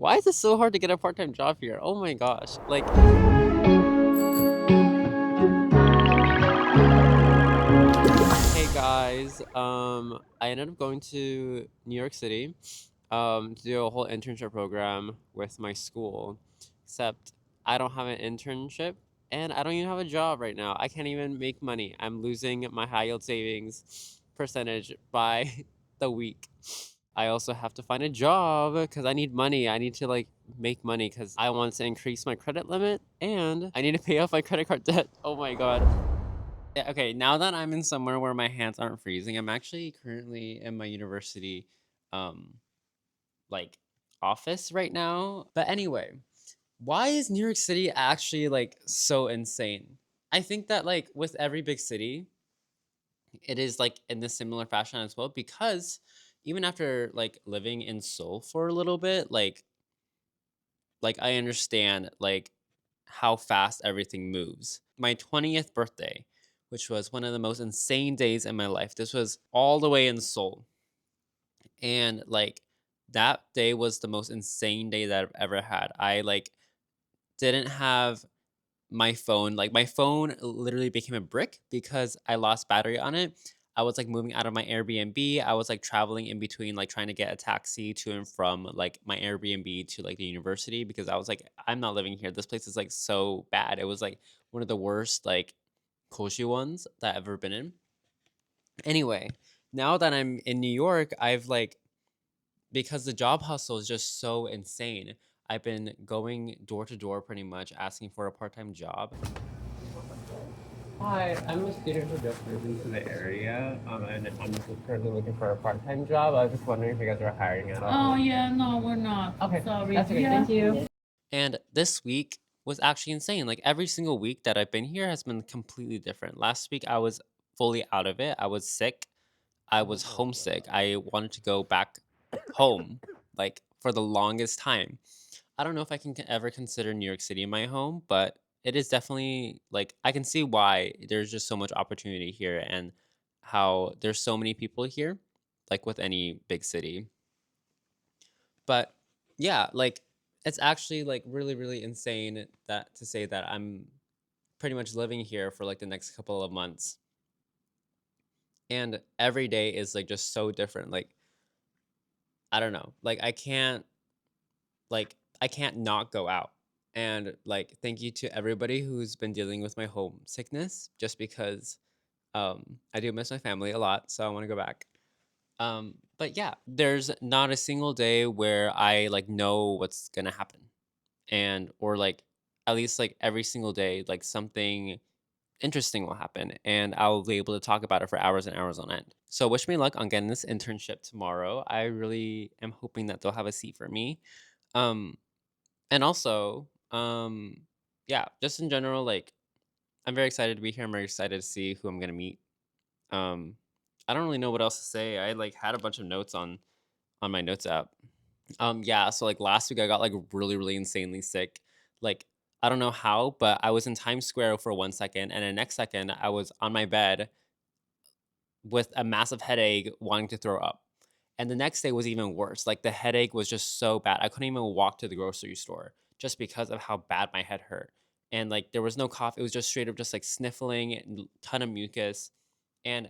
Why is it so hard to get a part-time job here? Oh my gosh. Like, hey guys, I ended up going to New York City, to do a whole internship program with my school. Except I don't have an internship and I don't even have a job right now. I can't even make money. I'm losing my high yield savings percentage by the week. I also have to find a job because I need money. I need to like make money because I want to increase my credit limit and I need to pay off my credit card debt. Oh my god. Yeah, okay, now that I'm in somewhere where my hands aren't freezing, I'm actually currently in my university um like office right now. But anyway, why is New York City actually like so insane? I think that like with every big city, it is like in this similar fashion as well because even after like living in Seoul for a little bit, like I understand like how fast everything moves. My 20th birthday, which was one of the most insane days in my life. This was all the way in Seoul. And like that day was the most insane day that I've ever had. I like didn't have my phone. Like my phone literally became a brick because I lost battery on it. I was like moving out of my Airbnb. I was like traveling in between, like trying to get a taxi to and from like my Airbnb to like the university because I was like, I'm not living here. This place is like so bad. It was like one of the worst like koshi ones that I've ever been in. Anyway, now that I'm in New York, I've like because the job hustle is just so insane. I've been going door to door pretty much asking for a part-time job. Hi, I'm a student who just moved into the area, and I'm just currently looking for a part-time job. I was just wondering if you guys are hiring at all. Oh yeah, no, we're not. Okay, Sorry. that's okay. Yeah. Thank you. And this week was actually insane. Like every single week that I've been here has been completely different. Last week I was fully out of it. I was sick. I was homesick. I wanted to go back home, like for the longest time. I don't know if I can ever consider New York City my home, but it is definitely like I can see why there's just so much opportunity here and how there's so many people here, like with any big city. But yeah, like it's actually like really, really insane that to say that I'm pretty much living here for like the next couple of months. And every day is like just so different. Like, I don't know. I can't not go out. And like thank you to everybody who's been dealing with my homesickness just because I do miss my family a lot, so I want to go back. But yeah, there's not a single day where I like know what's going to happen. And or like at least like every single day like something interesting will happen and I'll be able to talk about it for hours and hours on end. So wish me luck on getting this internship tomorrow. I really am hoping that they'll have a seat for me. Um and also, yeah, just in general, like I'm very excited to be here. I'm very excited to see who I'm gonna meet. Um, I don't really know what else to say. I like had a bunch of notes on my notes app. Yeah, so like last week I got like really, really insanely sick. Like I don't know how, but I was in Times Square for 1 second, and the next second I was on my bed with a massive headache, wanting to throw up. And the next day was even worse. Like the headache was just so bad. I couldn't even walk to the grocery store just because of how bad my head hurt. And like there was no cough. It was just straight up just like sniffling and ton of mucus. And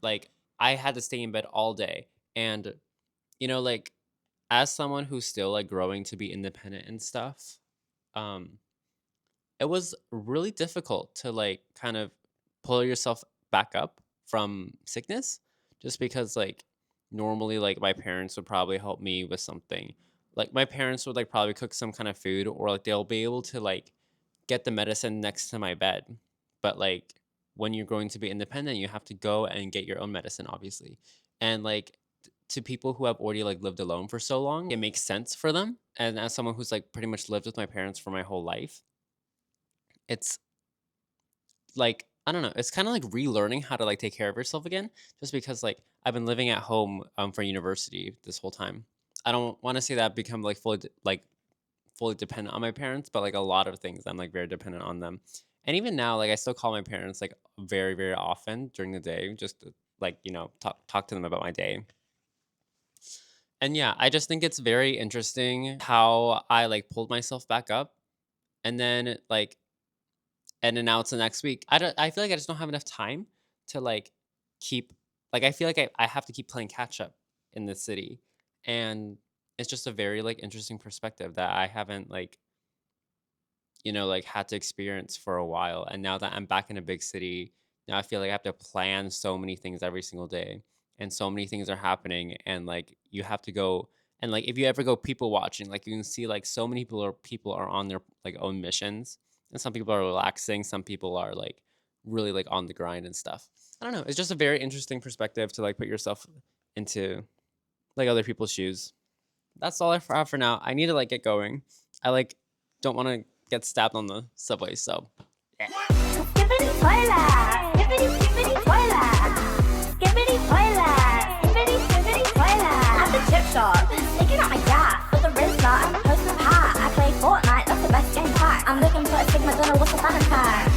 like I had to stay in bed all day. And like as someone who's still like growing to be independent and stuff, um, it was really difficult to like kind of pull yourself back up from sickness just because like normally like my parents would probably help me with something. Like my parents would like probably cook some kind of food or like they'll be able to like get the medicine next to my bed. But like when you're going to be independent, you have to go and get your own medicine obviously. And like to people who have already like lived alone for so long, it makes sense for them. And as someone who's like pretty much lived with my parents for my whole life, it's like I don't know, it's kind of like relearning how to like take care of yourself again just because like I've been living at home for university this whole time. I don't want to say that I've become like fully dependent on my parents, but like a lot of things I'm like very dependent on them. And even now like I still call my parents like very very often during the day just to like talk to them about my day. And yeah, I just think it's very interesting how I like pulled myself back up and then like and then now it's the next week. I feel like I just don't have enough time to like keep like I feel like I have to keep playing catch up in this city. And it's just a very like interesting perspective that I haven't like, like had to experience for a while. And now that I'm back in a big city, now I feel like I have to plan so many things every single day. And so many things are happening. And like you have to go and like if you ever go people watching, like you can see like so many people are on their like own missions. And some people are relaxing, some people are like really like on the grind and stuff. I don't know. It's just a very interesting perspective to like put yourself into like other people's shoes. That's all I have for now. I need to like get going. I like don't want to get stabbed on the subway, so yeah. Skippity toilet, skippity skippity toilet, skippity toilet, skippity skippity toilet. At the chip shop, sticking out my gas with a Rizzler and a postman hat. I play Fortnite, that's the best game pack. I'm looking for a Sigma, don't know what's the fun in pack.